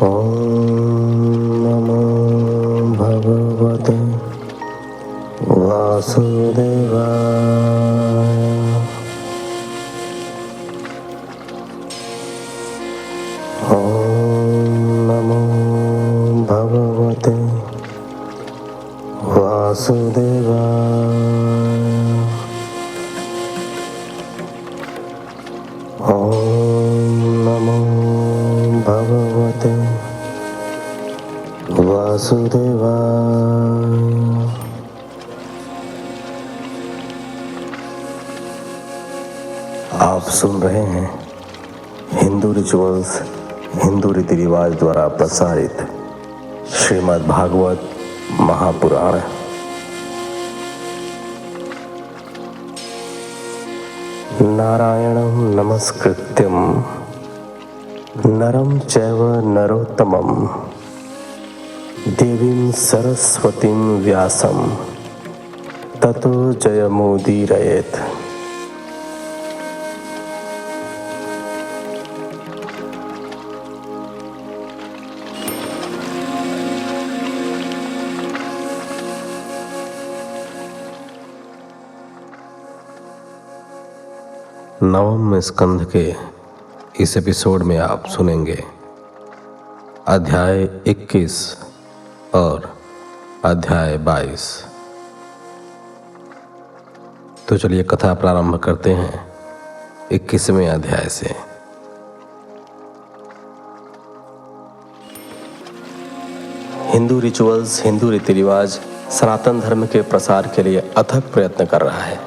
ॐ नमो भगवते वासुदेवाय। ॐ नमो भगवते वासुदेवाय। ॐ नमो भगवते वासुदेवाय। आप सुन रहे हैं हिंदू रिचुअल्स, हिंदू रीति रिवाज द्वारा प्रसारित श्रीमद् भागवत महापुराण। नारायणं नमस्कृत्यं नरं चैव नरोत्तमं देवीं सरस्वतीं व्यासं ततो जयमुदीरयेत्। नवम स्कंध के इस एपिसोड में आप सुनेंगे अध्याय 21 और अध्याय 22। तो चलिए कथा प्रारंभ करते हैं 21वें अध्याय से। हिंदू रिचुअल्स, हिंदू रीति रिवाज सनातन धर्म के प्रसार के लिए अथक प्रयत्न कर रहा है।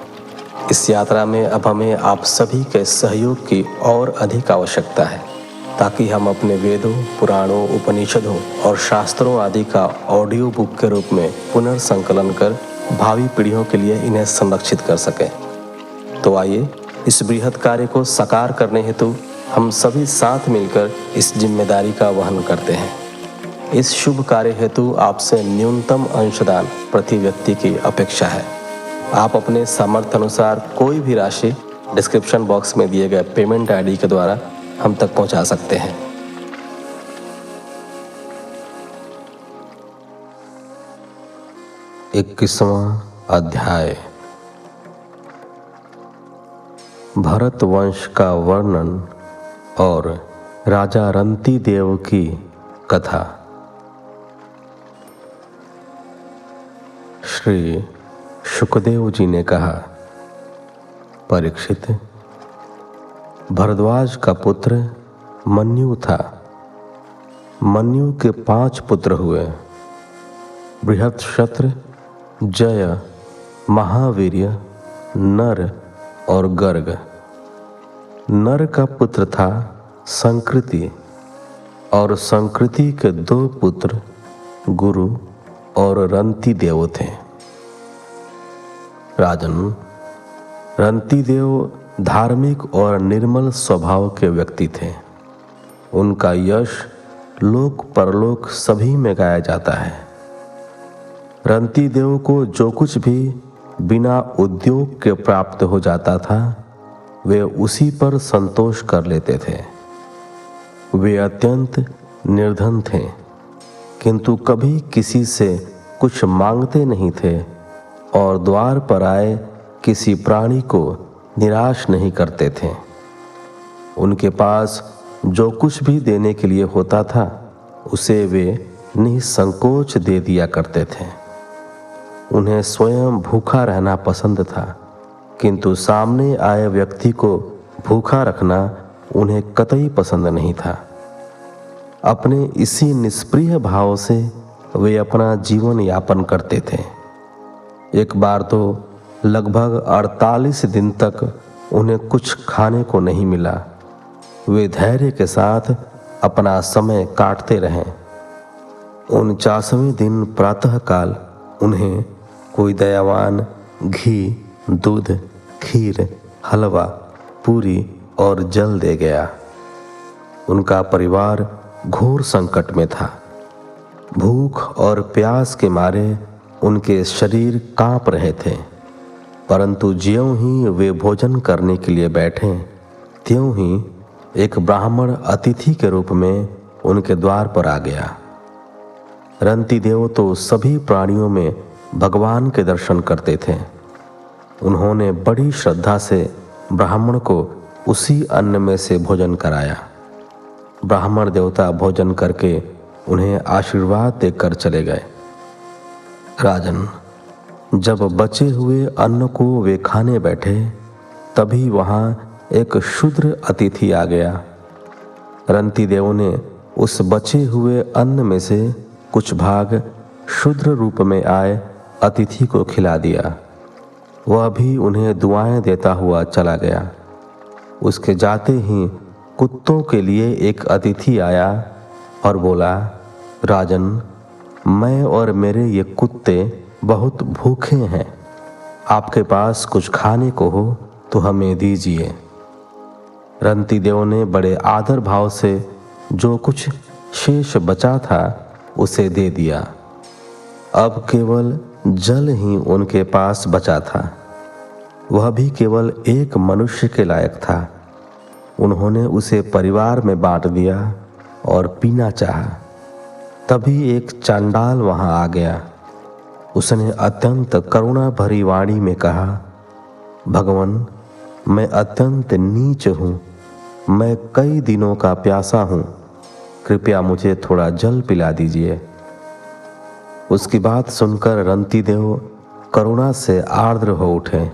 इस यात्रा में अब हमें आप सभी के सहयोग की और अधिक आवश्यकता है, ताकि हम अपने वेदों, पुराणों, उपनिषदों और शास्त्रों आदि का ऑडियो बुक के रूप में पुनर्संकलन कर भावी पीढ़ियों के लिए इन्हें संरक्षित कर सकें। तो आइए इस बृहत् कार्य को साकार करने हेतु हम सभी साथ मिलकर इस जिम्मेदारी का वहन करते हैं। इस शुभ कार्य हेतु आपसे न्यूनतम अंशदान प्रति व्यक्ति की अपेक्षा है। आप अपने सामर्थ्य अनुसार कोई भी राशि डिस्क्रिप्शन बॉक्स में दिए गए पेमेंट आईडी के द्वारा हम तक पहुंचा सकते हैं। इक्कीसवां अध्याय। भरत वंश का वर्णन और राजा रंती देव की कथा। श्री शुकदेव जी ने कहा, परीक्षित, भरद्वाज का पुत्र मन्यु था। मन्यु के 5 पुत्र हुए, बृहत्क्षत्र, जय, महावीर्य, नर और गर्ग। नर का पुत्र था संकृति और संकृति के 2 पुत्र गुरु और रंती देव थे। राजन, रंती देव धार्मिक और निर्मल स्वभाव के व्यक्ति थे। उनका यश लोक परलोक सभी में गाया जाता है। रंती देव को जो कुछ भी बिना उद्योग के प्राप्त हो जाता था, वे उसी पर संतोष कर लेते थे। वे अत्यंत निर्धन थे, किंतु कभी किसी से कुछ मांगते नहीं थे और द्वार पर आए किसी प्राणी को निराश नहीं करते थे। उनके पास जो कुछ भी देने के लिए होता था, उसे वे निसंकोच दे दिया करते थे। उन्हें स्वयं भूखा रहना पसंद था, किंतु सामने आए व्यक्ति को भूखा रखना उन्हें कतई पसंद नहीं था। अपने इसी निष्प्रिय भाव से वे अपना जीवन यापन करते थे। एक बार तो लगभग 48 दिन तक उन्हें कुछ खाने को नहीं मिला। वे धैर्य के साथ अपना समय काटते रहे। 49वें दिन प्रातःकाल उन्हें कोई दयावान घी, दूध, खीर, हलवा, पूरी और जल दे गया। उनका परिवार घोर संकट में था। भूख और प्यास के मारे उनके शरीर कांप रहे थे, परंतु ज्यों ही वे भोजन करने के लिए बैठे, त्यों ही एक ब्राह्मण अतिथि के रूप में उनके द्वार पर आ गया। रंतिदेव तो सभी प्राणियों में भगवान के दर्शन करते थे। उन्होंने बड़ी श्रद्धा से ब्राह्मण को उसी अन्न में से भोजन कराया। ब्राह्मण देवता भोजन करके उन्हें आशीर्वाद देकर चले गए। राजन, जब बचे हुए अन्न को वे खाने बैठे, तभी वहां एक शूद्र अतिथि आ गया। रंतिदेव ने उस बचे हुए अन्न में से कुछ भाग शूद्र रूप में आए अतिथि को खिला दिया। वह भी उन्हें दुआएं देता हुआ चला गया। उसके जाते ही कुत्तों के लिए एक अतिथि आया और बोला, राजन, मैं और मेरे ये कुत्ते बहुत भूखे हैं। आपके पास कुछ खाने को हो तो हमें दीजिए। रंतिदेव ने बड़े आदर भाव से जो कुछ शेष बचा था उसे दे दिया। अब केवल जल ही उनके पास बचा था। वह भी केवल एक मनुष्य के लायक था। उन्होंने उसे परिवार में बांट दिया और पीना चाहा। तभी एक चांडाल वहां आ गया। उसने अत्यंत करुणा भरी वाणी में कहा, भगवान, मैं अत्यंत नीच हूँ। मैं कई दिनों का प्यासा हूँ। कृपया मुझे थोड़ा जल पिला दीजिए। उसकी बात सुनकर रंतिदेव करुणा से आर्द्र हो उठे।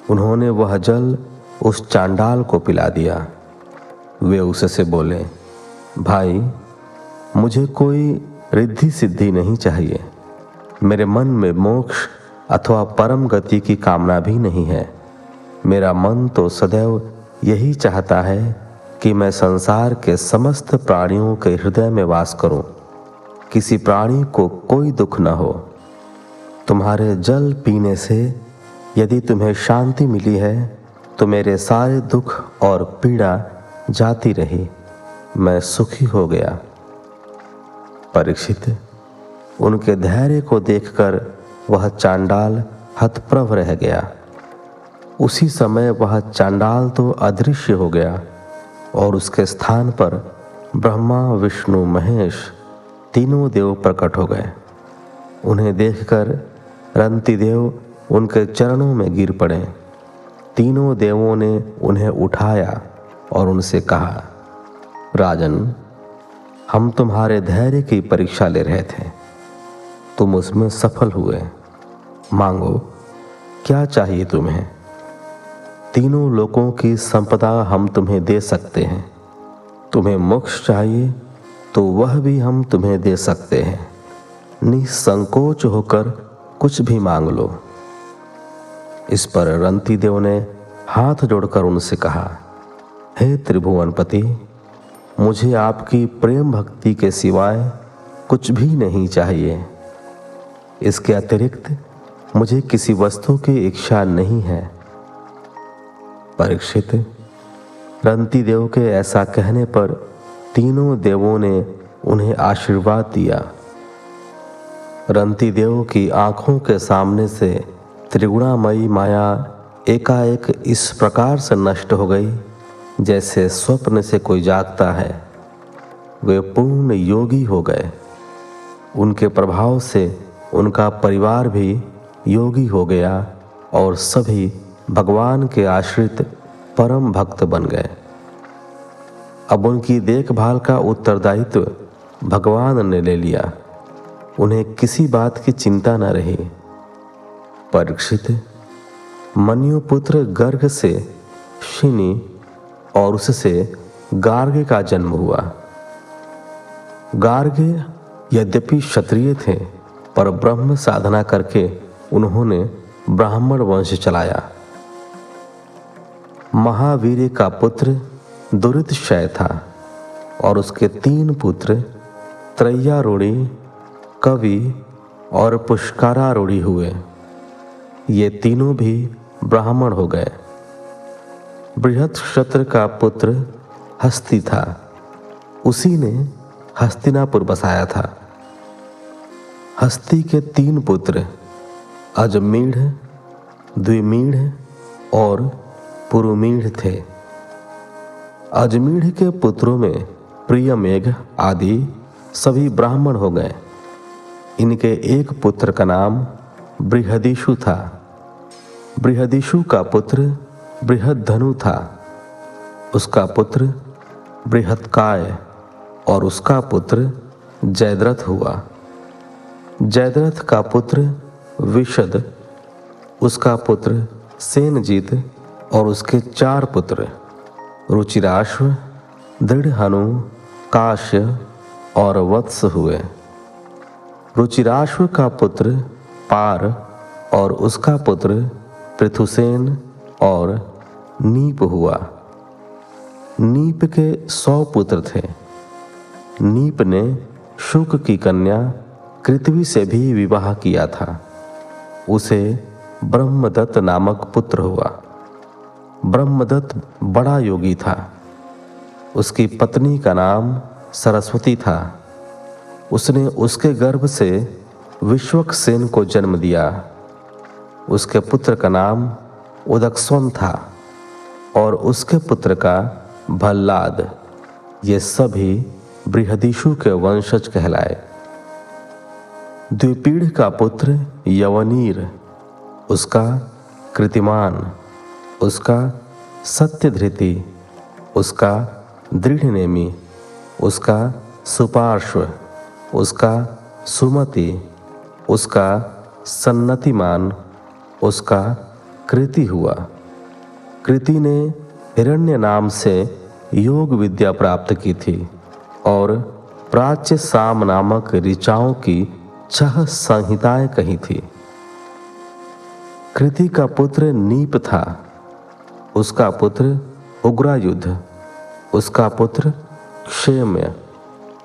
उन्होंने वह जल उस चांडाल को पिला दिया। वे उससे बोले, भाई, मुझे कोई रिद्धि सिद्धि नहीं चाहिए। मेरे मन में मोक्ष अथवा परम गति की कामना भी नहीं है। मेरा मन तो सदैव यही चाहता है कि मैं संसार के समस्त प्राणियों के हृदय में वास करूं, किसी प्राणी को कोई दुख न हो। तुम्हारे जल पीने से यदि तुम्हें शांति मिली है तो मेरे सारे दुख और पीड़ा जाती रही। मैं सुखी हो गया। परीक्षित, उनके धैर्य को देखकर वह चांडाल हतप्रभ रह गया। उसी समय वह चांडाल तो अदृश्य हो गया और उसके स्थान पर ब्रह्मा, विष्णु, महेश तीनों देव प्रकट हो गए। उन्हें देखकर रंतिदेव उनके चरणों में गिर पड़े। तीनों देवों ने उन्हें उठाया और उनसे कहा, राजन, हम तुम्हारे धैर्य की परीक्षा ले रहे थे। तुम उसमें सफल हुए। मांगो, क्या चाहिए तुम्हें? तीनों लोकों की संपदा हम तुम्हें दे सकते हैं। तुम्हें मोक्ष चाहिए तो वह भी हम तुम्हें दे सकते हैं। निसंकोच होकर कुछ भी मांग लो। इस पर रंतिदेव ने हाथ जोड़कर उनसे कहा, हे त्रिभुवनपति, मुझे आपकी प्रेम भक्ति के सिवाय कुछ भी नहीं चाहिए। इसके अतिरिक्त मुझे किसी वस्तु की इच्छा नहीं है। परीक्षित, रंतिदेव के ऐसा कहने पर तीनों देवों ने उन्हें आशीर्वाद दिया। रंतिदेव की आंखों के सामने से त्रिगुणामयी माया एकाएक इस प्रकार से नष्ट हो गई जैसे स्वप्न से कोई जागता है। वे पूर्ण योगी हो गए। उनके प्रभाव से उनका परिवार भी योगी हो गया और सभी भगवान के आश्रित परम भक्त बन गए। अब उनकी देखभाल का उत्तरदायित्व भगवान ने ले लिया। उन्हें किसी बात की चिंता न रही। परीक्षित, मन्युपुत्र गर्ग से शिनी और उससे गार्ग्य का जन्म हुआ। गार्ग्य यद्यपि क्षत्रिय थे, पर ब्रह्म साधना करके उन्होंने ब्राह्मण वंश चलाया। महावीर का पुत्र दुरितशय था और उसके 3 पुत्र त्रय्यारूढ़ी, कवि और पुष्करारूढ़ी हुए। ये तीनों भी ब्राह्मण हो गए। बृहत्क्षत्र का पुत्र हस्ती था। उसी ने हस्तिनापुर बसाया था। हस्ती के 3 पुत्र अजमीढ़, द्विमीढ़ और पुरुमीढ़ थे। अजमीढ़ के पुत्रों में प्रियमेघ आदि सभी ब्राह्मण हो गए। इनके एक पुत्र का नाम बृहदीषु था। बृहदीषु का पुत्र बृहद्धनु था। उसका पुत्र बृहत्काय और उसका पुत्र जयद्रथ हुआ। जयद्रथ का पुत्र विशद, उसका पुत्र सेनजीत और उसके 4 पुत्र रुचिराश्व, दृढ़हनु, काश्य और वत्स हुए। रुचिराश्व का पुत्र पार और उसका पुत्र पृथुसेन और नीप हुआ। नीप के 100 पुत्र थे। नीप ने शुक की कन्या कृतवी से भी विवाह किया था। उसे ब्रह्मदत्त नामक पुत्र हुआ। ब्रह्मदत्त बड़ा योगी था। उसकी पत्नी का नाम सरस्वती था। उसने उसके गर्भ से विश्वक्सेन को जन्म दिया। उसके पुत्र का नाम उदकस्वन था और उसके पुत्र का भल्लाद। ये सभी बृहदीषु के वंशज कहलाए। द्विपीढ़ का पुत्र यवनीर, उसका कृतिमान, उसका सत्यधृति, उसका दृढ़नेमी, उसका सुपार्श्व, उसका सुमति, उसका सन्नतिमान, उसका कृति हुआ। कृति ने हिरण्य नाम से योग विद्या प्राप्त की थी और प्राच्य साम नामक ऋचाओं की 6 संहिताएं कही थी। कृति का पुत्र नीप था। उसका पुत्र उग्रायुध, उसका पुत्र क्षेम्य,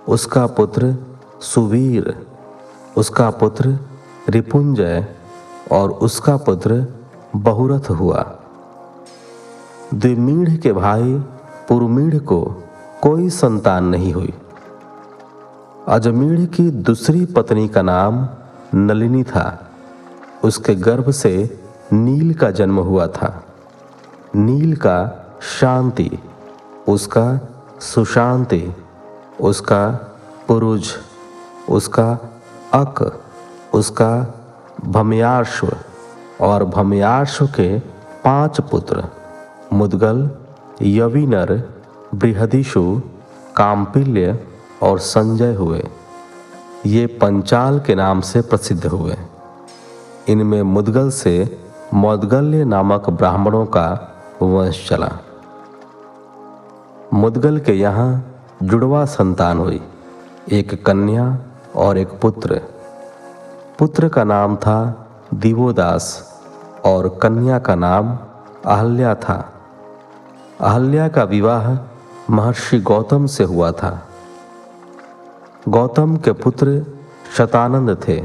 उसका पुत्र सुवीर, उसका पुत्र रिपुंजय और उसका पुत्र बहुरथ हुआ। द्विमीढ़ के भाई पुरुमीढ़ को कोई संतान नहीं हुई। अजमीढ़ की दूसरी पत्नी का नाम नलिनी था। उसके गर्भ से नील का जन्म हुआ था। नील का शांति, उसका सुशांति, उसका पुरुज, उसका अक, उसका भम्याश्व और भम्याश्व के 5 पुत्र मुद्गल, यविनर, बृहदीषु, काम्पिल्य और संजय हुए। ये पंचाल के नाम से प्रसिद्ध हुए। इनमें मुद्गल से मौद्गल्य नामक ब्राह्मणों का वंश चला। मुद्गल के यहाँ जुड़वा संतान हुई, एक कन्या और एक पुत्र। पुत्र का नाम था दिवोदास और कन्या का नाम अहल्या था। अहल्या का विवाह महर्षि गौतम से हुआ था। गौतम के पुत्र शतानंद थे।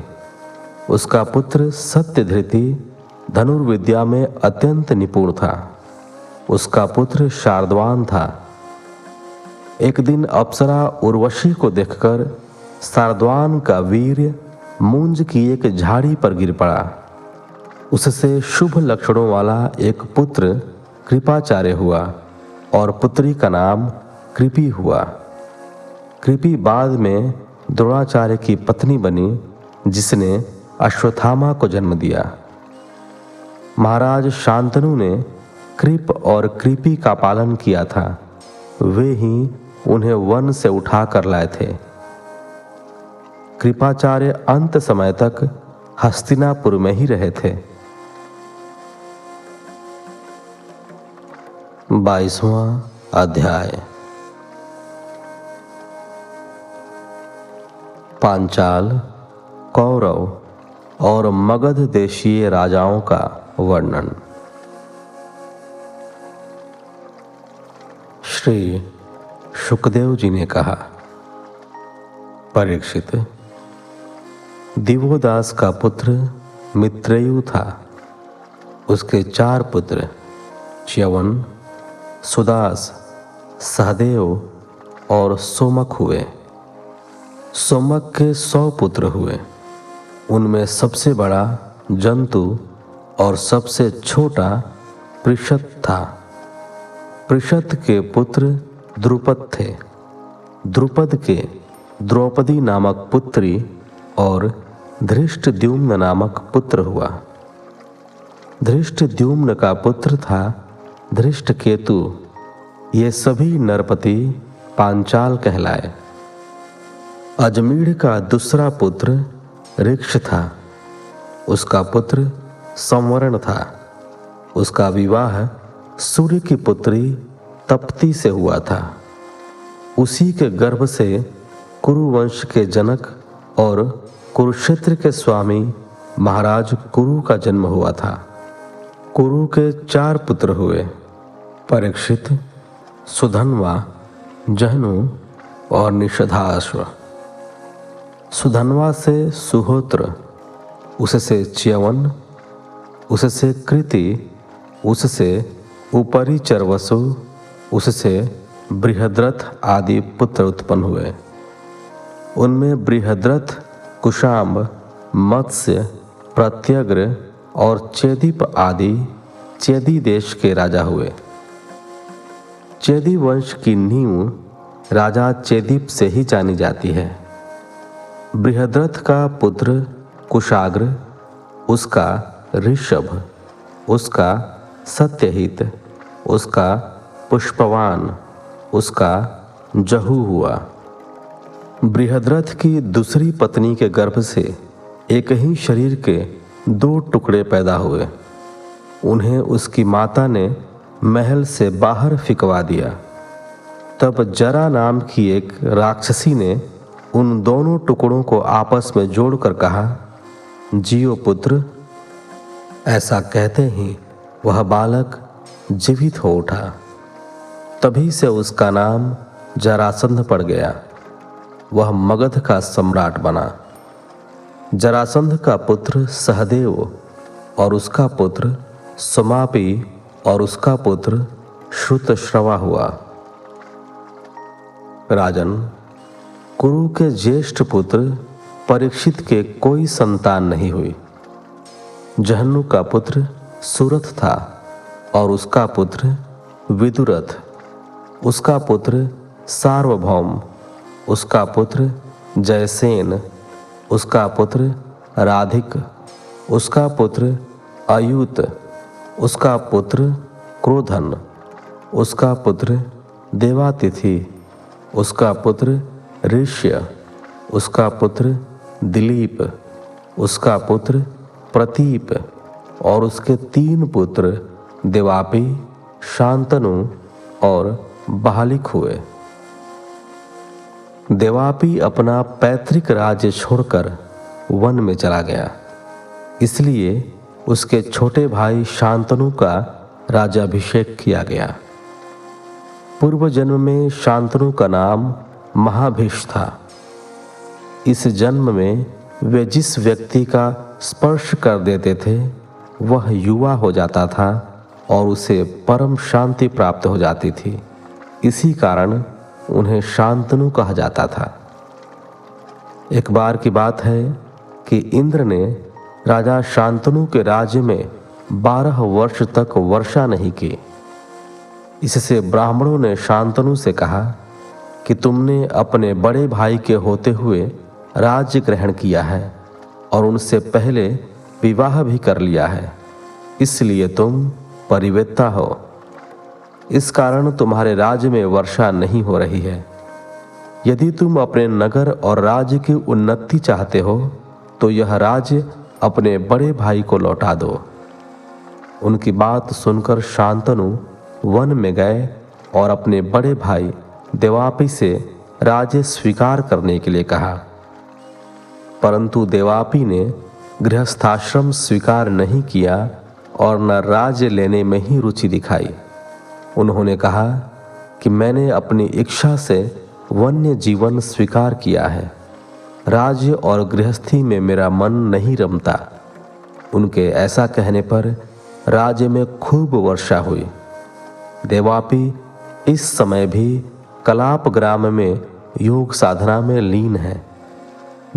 उसका पुत्र सत्यधृति धनुर्विद्या में अत्यंत निपुण था। उसका पुत्र शार्दवान था। एक दिन अप्सरा उर्वशी को देखकर शार्दवान का वीर्य मूंज की एक झाड़ी पर गिर पड़ा। उससे शुभ लक्षणों वाला एक पुत्र कृपाचार्य हुआ और पुत्री का नाम कृपि हुआ। कृपि बाद में द्रोणाचार्य की पत्नी बनी, जिसने अश्वत्थामा को जन्म दिया। महाराज शांतनु ने कृप और कृपि का पालन किया था। वे ही उन्हें वन से उठा कर लाए थे। कृपाचार्य अंत समय तक हस्तिनापुर में ही रहे थे। 22वां अध्याय। पांचाल, कौरव और मगध देशीय राजाओं का वर्णन। श्री शुकदेव जी ने कहा, परीक्षित, दिवोदास का पुत्र मित्रेयु था। उसके 4 पुत्र च्यवन, सुदास, सहदेव और सोमक हुए। सोमक के 100 पुत्र हुए। उनमें सबसे बड़ा जंतु और सबसे छोटा पृषत था। पृषत के पुत्र द्रुपद थे। द्रुपद के द्रौपदी नामक पुत्री और धृष्टद्युम्न नामक पुत्र हुआ। धृष्टद्युम्न का पुत्र था धृष्टकेतु। ये सभी नरपति पांचाल कहलाए। अजमीढ़ का दूसरा पुत्र ऋक्ष था। उसका पुत्र संवरण था। उसका विवाह सूर्य की पुत्री तप्ती से हुआ था। उसी के गर्भ से कुरुवंश के जनक और कुरुक्षेत्र के स्वामी महाराज कुरु का जन्म हुआ था। कुरु के 4 पुत्र हुए, परीक्षित, सुधन्वा, जहनु और निषधाश्व। सुधन्वा से सुहोत्र, उससे च्यवन, उससे कृति, उससे उपरी चरवसु, उससे बृहद्रथ आदि पुत्र उत्पन्न हुए। उनमें बृहद्रथ कुशाम्ब, मत्स्य, प्रत्यग्र और चेदीप आदि चेदी देश के राजा हुए। चेदी वंश की नींव राजा चेदीप से ही जानी जाती है। बृहद्रथ का पुत्र कुशाग्र, उसका ऋषभ, उसका सत्यहित, उसका पुष्पवान, उसका जहू हुआ। बृहद्रथ की दूसरी पत्नी के गर्भ से एक ही शरीर के 2 टुकड़े पैदा हुए। उन्हें उसकी माता ने महल से बाहर फिकवा दिया। तब जरा नाम की एक राक्षसी ने उन दोनों टुकड़ों को आपस में जोड़कर कहा, जियो पुत्र। ऐसा कहते ही वह बालक जीवित हो उठा। तभी से उसका नाम जरासंध पड़ गया। वह मगध का सम्राट बना। जरासंध का पुत्र सहदेव और उसका पुत्र सुमापी और उसका पुत्र श्रुतश्रवा हुआ। राजन, कुरु के ज्येष्ठ पुत्र परीक्षित के कोई संतान नहीं हुई। जहन्नु का पुत्र सुरथ था और उसका पुत्र विदुरथ, उसका पुत्र सार्वभौम, उसका पुत्र जयसेन, उसका पुत्र राधिक, उसका पुत्र अयुत, उसका पुत्र क्रोधन, उसका पुत्र देवातिथि, उसका पुत्र ऋष्य, उसका पुत्र दिलीप, उसका पुत्र प्रतीप और उसके 3 पुत्र देवापी, शांतनु और बहालिक हुए। देवापी अपना पैतृक राज्य छोड़कर वन में चला गया, इसलिए उसके छोटे भाई शांतनु का राज्याभिषेक किया गया। पूर्व जन्म में शांतनु का नाम महाभीष था। इस जन्म में वे जिस व्यक्ति का स्पर्श कर देते थे वह युवा हो जाता था और उसे परम शांति प्राप्त हो जाती थी। इसी कारण उन्हें शांतनु कहा जाता था। एक बार की बात है कि इंद्र ने राजा शांतनु के राज्य में 12 वर्ष तक वर्षा नहीं की। इससे ब्राह्मणों ने शांतनु से कहा कि तुमने अपने बड़े भाई के होते हुए राज्य ग्रहण किया है और उनसे पहले विवाह भी कर लिया है, इसलिए तुम परिवेत्ता हो। इस कारण तुम्हारे राज्य में वर्षा नहीं हो रही है। यदि तुम अपने नगर और राज्य की उन्नति चाहते हो तो यह राज्य अपने बड़े भाई को लौटा दो। उनकी बात सुनकर शांतनु वन में गए और अपने बड़े भाई देवापी से राज्य स्वीकार करने के लिए कहा, परंतु देवापी ने गृहस्थाश्रम स्वीकार नहीं किया और न राज्य लेने में ही रुचि दिखाई। उन्होंने कहा कि मैंने अपनी इच्छा से वन्य जीवन स्वीकार किया है, राज्य और गृहस्थी में मेरा मन नहीं रमता। उनके ऐसा कहने पर राज्य में खूब वर्षा हुई। देवापी इस समय भी कलाप ग्राम में योग साधना में लीन है।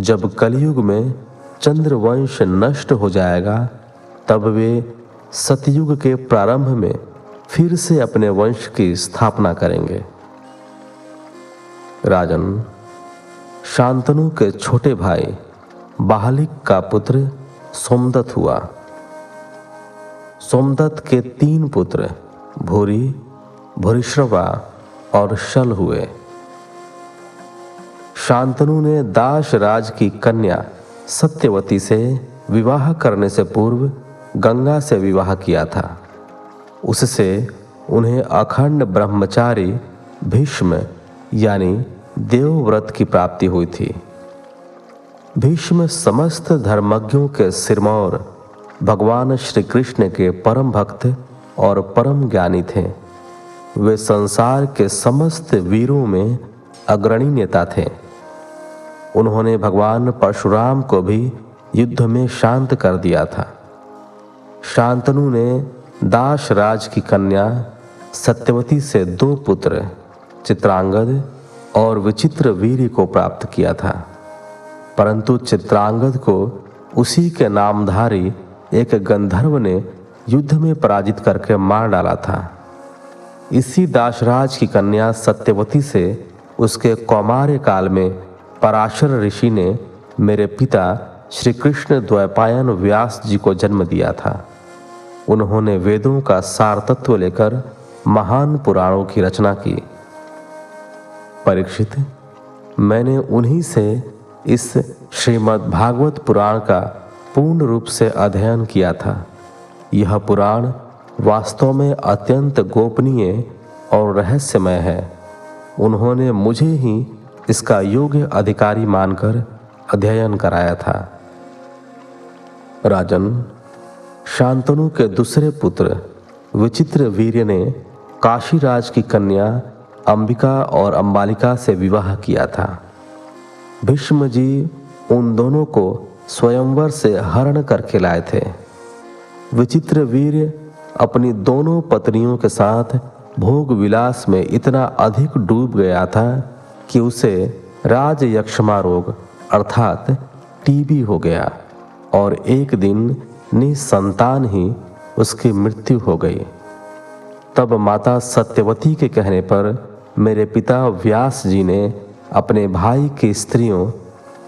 जब कलयुग में चंद्रवंश नष्ट हो जाएगा तब वे सतयुग के प्रारंभ में फिर से अपने वंश की स्थापना करेंगे। राजन, शांतनु के छोटे भाई बाहलिक का पुत्र सोमदत्त हुआ। सोमदत्त के 3 पुत्र भूरि, भूरिश्रवा और शल हुए। शांतनु ने दाश राज की कन्या सत्यवती से विवाह करने से पूर्व गंगा से विवाह किया था। उससे उन्हें अखंड ब्रह्मचारी भीष्म यानी देवव्रत की प्राप्ति हुई थी। भीष्म समस्त धर्मज्ञों के सिरमौर भगवान श्री कृष्ण के परम भक्त और परम ज्ञानी थे। वे संसार के समस्त वीरों में अग्रणी नेता थे। उन्होंने भगवान परशुराम को भी युद्ध में शांत कर दिया था। शांतनु ने दाश राज की कन्या सत्यवती से 2 पुत्र चित्रांगद और विचित्र वीर्य को प्राप्त किया था, परंतु चित्रांगद को उसी के नामधारी एक गंधर्व ने युद्ध में पराजित करके मार डाला था। इसी दाशराज की कन्या सत्यवती से उसके कौमार्य काल में पराशर ऋषि ने मेरे पिता श्री कृष्ण द्वैपायन व्यास जी को जन्म दिया था। उन्होंने वेदों का सार तत्व लेकर महान पुराणों की रचना की। परीक्षित, मैंने उन्हीं से इस श्रीमद् भागवत पुराण का पूर्ण रूप से अध्ययन किया था। यह पुराण वास्तव में अत्यंत गोपनीय और रहस्यमय है। उन्होंने मुझे ही इसका योग्य अधिकारी मानकर अध्ययन कराया था। राजन, शांतनु के दूसरे पुत्र विचित्र वीर्य ने काशीराज की कन्या अंबिका और अंबालिका से विवाह किया था। भीष्म जी उन दोनों को स्वयंवर से हरण करके लाए थे। विचित्र वीर्य अपनी दोनों पत्नियों के साथ भोग विलास में इतना अधिक डूब गया था कि उसे राज यक्षमा रोग अर्थात टीबी हो गया और एक दिन निसंतान ही उसकी मृत्यु हो गई। तब माता सत्यवती के कहने पर मेरे पिता व्यास जी ने अपने भाई की स्त्रियों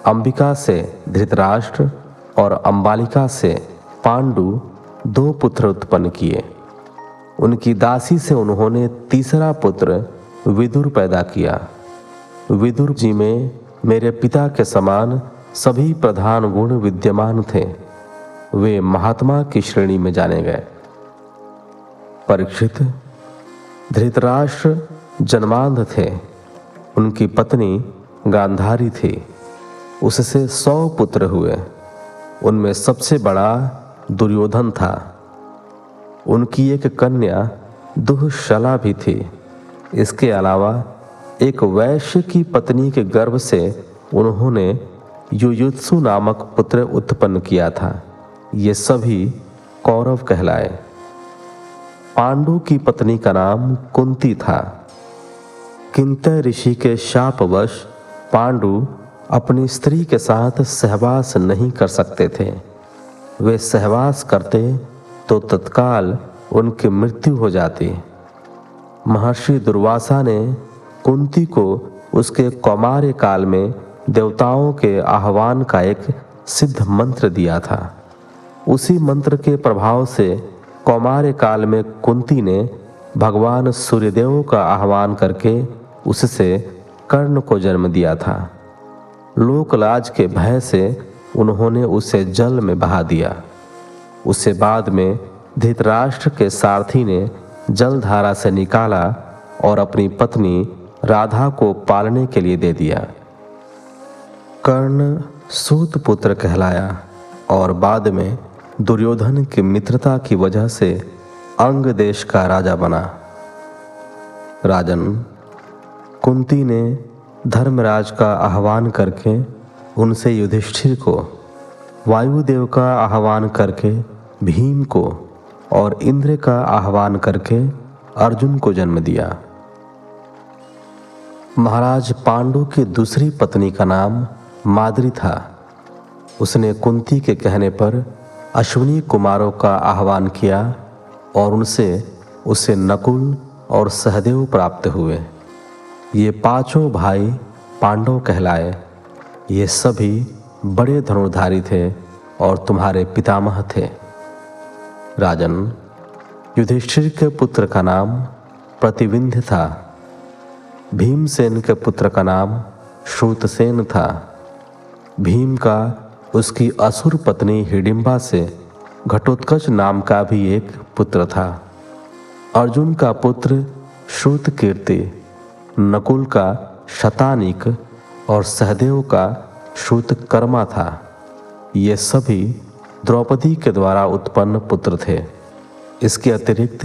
अंबिका से धृतराष्ट्र और अंबालिका से पांडु 2 पुत्र उत्पन्न किए। उनकी दासी से उन्होंने तीसरा पुत्र विदुर पैदा किया। विदुर जी में मेरे पिता के समान सभी प्रधान गुण विद्यमान थे। वे महात्मा की श्रेणी में जाने गए। परीक्षित, धृतराष्ट्र जन्मांध थे। उनकी पत्नी गांधारी थी। उससे 100 पुत्र हुए। उनमें सबसे बड़ा दुर्योधन था। उनकी एक कन्या दुःशला भी थी। इसके अलावा एक वैश्य की पत्नी के गर्भ से उन्होंने युयुत्सु नामक पुत्र उत्पन्न किया था। ये सभी कौरव कहलाए। पांडु की पत्नी का नाम कुंती था। किंतय ऋषि के शापवश पांडु अपनी स्त्री के साथ सहवास नहीं कर सकते थे। वे सहवास करते तो तत्काल उनकी मृत्यु हो जाती। महर्षि दुर्वासा ने कुंती को उसके कौमार्य काल में देवताओं के आह्वान का एक सिद्ध मंत्र दिया था। उसी मंत्र के प्रभाव से कौमार्य काल में कुंती ने भगवान सूर्यदेव का आह्वान करके उससे कर्ण को जन्म दिया था। लोकलाज के भय से उन्होंने उसे जल में बहा दिया। उसे बाद में धृतराष्ट्र के सारथी ने जलधारा से निकाला और अपनी पत्नी राधा को पालने के लिए दे दिया। कर्ण सूत पुत्र कहलाया और बाद में दुर्योधन की मित्रता की वजह से अंग देश का राजा बना। राजन, कुंती ने धर्मराज का आह्वान करके उनसे युधिष्ठिर को, वायुदेव का आह्वान करके भीम को और इंद्र का आह्वान करके अर्जुन को जन्म दिया। महाराज पांडु की दूसरी पत्नी का नाम माद्री था। उसने कुंती के कहने पर अश्विनी कुमारों का आह्वान किया और उनसे उसे नकुल और सहदेव प्राप्त हुए। ये पांचों भाई पांडव कहलाए। ये सभी बड़े धनुर्धारी थे और तुम्हारे पितामह थे। राजन, युधिष्ठिर के पुत्र का नाम प्रतिविंध्य था। भीमसेन के पुत्र का नाम श्रुतसेन था। भीम का उसकी असुर पत्नी हिडिंबा से घटोत्कच नाम का भी एक पुत्र था। अर्जुन का पुत्र श्रुतकीर्ति, नकुल का शतानीक और सहदेव का श्रुतकर्मा था। ये सभी द्रौपदी के द्वारा उत्पन्न पुत्र थे। इसके अतिरिक्त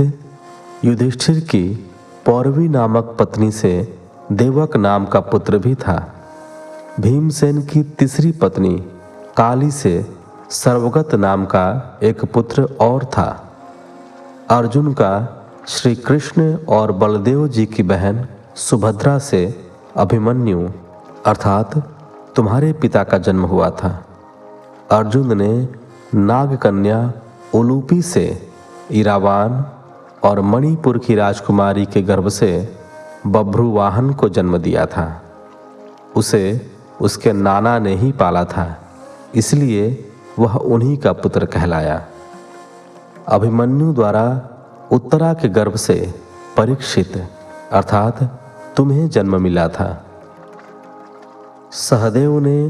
युधिष्ठिर की पौरवी नामक पत्नी से देवक नाम का पुत्र भी था। भीमसेन की तीसरी पत्नी काली से सर्वगत नाम का एक पुत्र और था। अर्जुन का श्री कृष्ण और बलदेव जी की बहन सुभद्रा से अभिमन्यु अर्थात तुम्हारे पिता का जन्म हुआ था। अर्जुन ने नागकन्या उलूपी से इरावान और मणिपुर की राजकुमारी के गर्भ से बभ्रुवाहन को जन्म दिया था। उसे उसके नाना ने ही पाला था, इसलिए वह उन्हीं का पुत्र कहलाया। अभिमन्यु द्वारा उत्तरा के गर्भ से परीक्षित अर्थात तुम्हें जन्म मिला था। सहदेव ने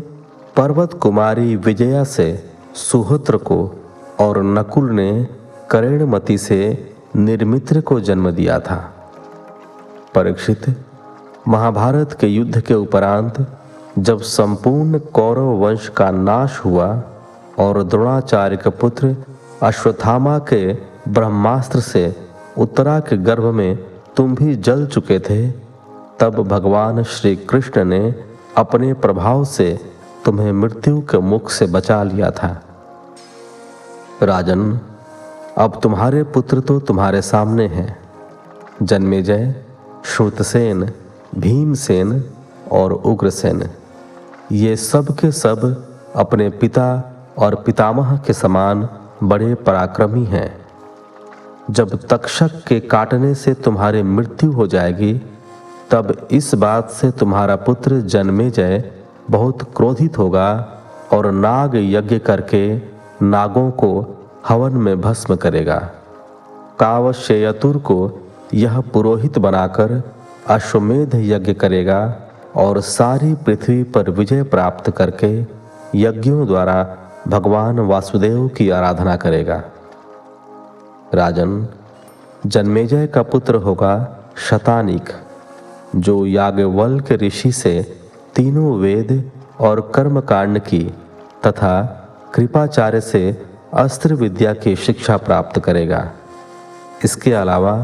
पर्वत कुमारी विजया से सुहोत्र को और नकुल ने करेणमती से निर्मित्र को जन्म दिया था। परीक्षित, महाभारत के युद्ध के उपरांत जब संपूर्ण कौरव वंश का नाश हुआ और द्रोणाचार्य के पुत्र अश्वत्थामा के ब्रह्मास्त्र से उत्तरा के गर्भ में तुम भी जल चुके थे, तब भगवान श्री कृष्ण ने अपने प्रभाव से तुम्हें मृत्यु के मुख से बचा लिया था। राजन, अब तुम्हारे पुत्र तो तुम्हारे सामने हैं। जन्मेजय, श्रुतसेन, भीमसेन और उग्रसेन, ये सब के सब अपने पिता और पितामह के समान बड़े पराक्रमी हैं। जब तक्षक के काटने से तुम्हारी मृत्यु हो जाएगी, तब इस बात से तुम्हारा पुत्र जन्मेजय बहुत क्रोधित होगा और नाग यज्ञ करके नागों को हवन में भस्म करेगा। कावशेयतुर को यह पुरोहित बनाकर अश्वमेध यज्ञ करेगा और सारी पृथ्वी पर विजय प्राप्त करके यज्ञों द्वारा भगवान वासुदेव की आराधना करेगा। राजन, जन्मेजय का पुत्र होगा शतानीक, जो याज्ञवल्क्य के ऋषि से तीनों वेद और कर्मकांड की तथा कृपाचार्य से अस्त्र विद्या की शिक्षा प्राप्त करेगा। इसके अलावा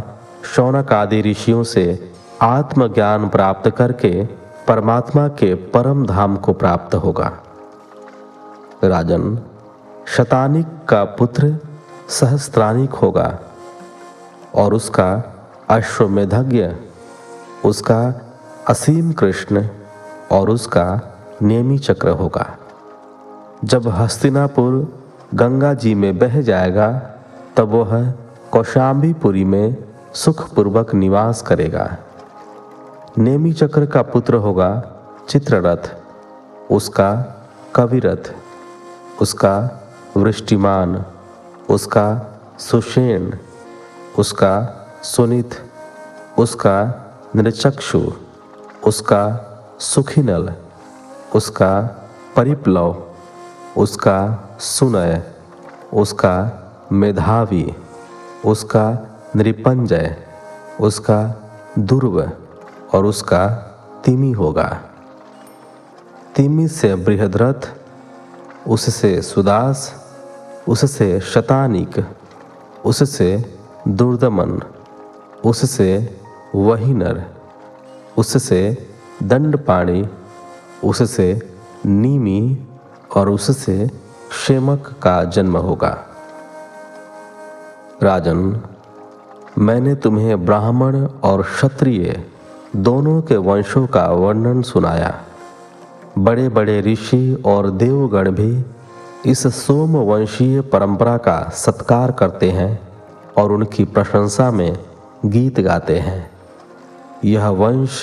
शौनक आदि ऋषियों से आत्मज्ञान प्राप्त करके परमात्मा के परम धाम को प्राप्त होगा। राजन, शतानीक का पुत्र सहस्त्रानीक होगा और उसका अश्वमेधज्ञ, उसका असीम कृष्ण और उसका नेमी चक्र होगा। जब हस्तिनापुर गंगा जी में बह जाएगा, तब वह कौशाम्बीपुरी में सुखपूर्वक निवास करेगा। नेमी चक्र का पुत्र होगा चित्ररथ, उसका कविरथ, उसका वृष्टिमान, उसका सुषेण, उसका सुनित, उसका नृचक्षु, उसका सुखिनल, उसका परिप्लव, उसका सुनय, उसका मेधावी, उसका नृपंजय, उसका दुर्व और उसका तिमी होगा। तिमी से बृहद्रथ, उससे सुदास, उससे शतानीक, उससे दुर्दमन, उससे वहीनर, उससे दंडपाणि, उससे नीमी और उससे क्षेमक का जन्म होगा। राजन, मैंने तुम्हें ब्राह्मण और क्षत्रिय दोनों के वंशों का वर्णन सुनाया। बड़े बड़े ऋषि और देवगण भी इस सोमवंशीय परंपरा का सत्कार करते हैं और उनकी प्रशंसा में गीत गाते हैं। यह वंश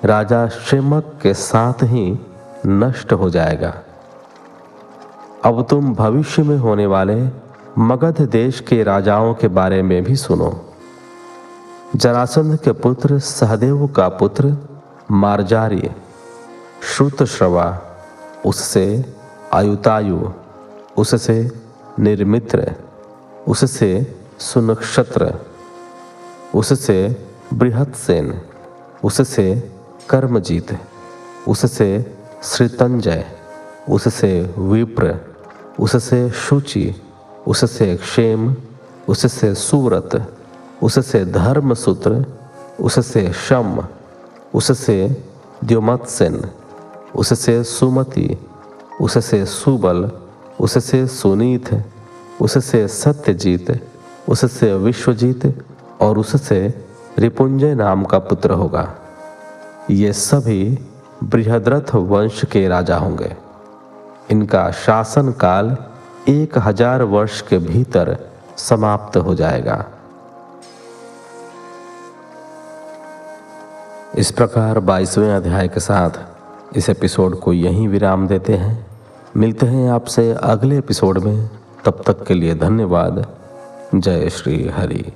राजा शेमक के साथ ही नष्ट हो जाएगा। अब तुम भविष्य में होने वाले मगध देश के राजाओं के बारे में भी सुनो। जरासंध के पुत्र सहदेव का पुत्र मार्जारी, श्रुतश्रवा, उससे आयुतायु, उससे निर्मित्र, उससे सुनक्षत्र, उससे बृहत्सेन, उससे कर्मजीत, उससे श्रितंजय, उससे विप्र, उससे शुचि, उससे क्षेम, उससे सूरत, उससे धर्मसूत्र, उससे शम, उससे द्युमत्सेन, उससे सुमति, उससे सुबल, उससे सुनीत, उससे सत्यजीत, उससे विश्वजीत और उससे रिपुंजय नाम का पुत्र होगा। ये सभी बृहद्रथ वंश के राजा होंगे। इनका शासन काल 1000 वर्ष के भीतर समाप्त हो जाएगा। इस प्रकार 22वें अध्याय के साथ इस एपिसोड को यहीं विराम देते हैं। मिलते हैं आपसे अगले एपिसोड में। तब तक के लिए धन्यवाद। जय श्री हरि।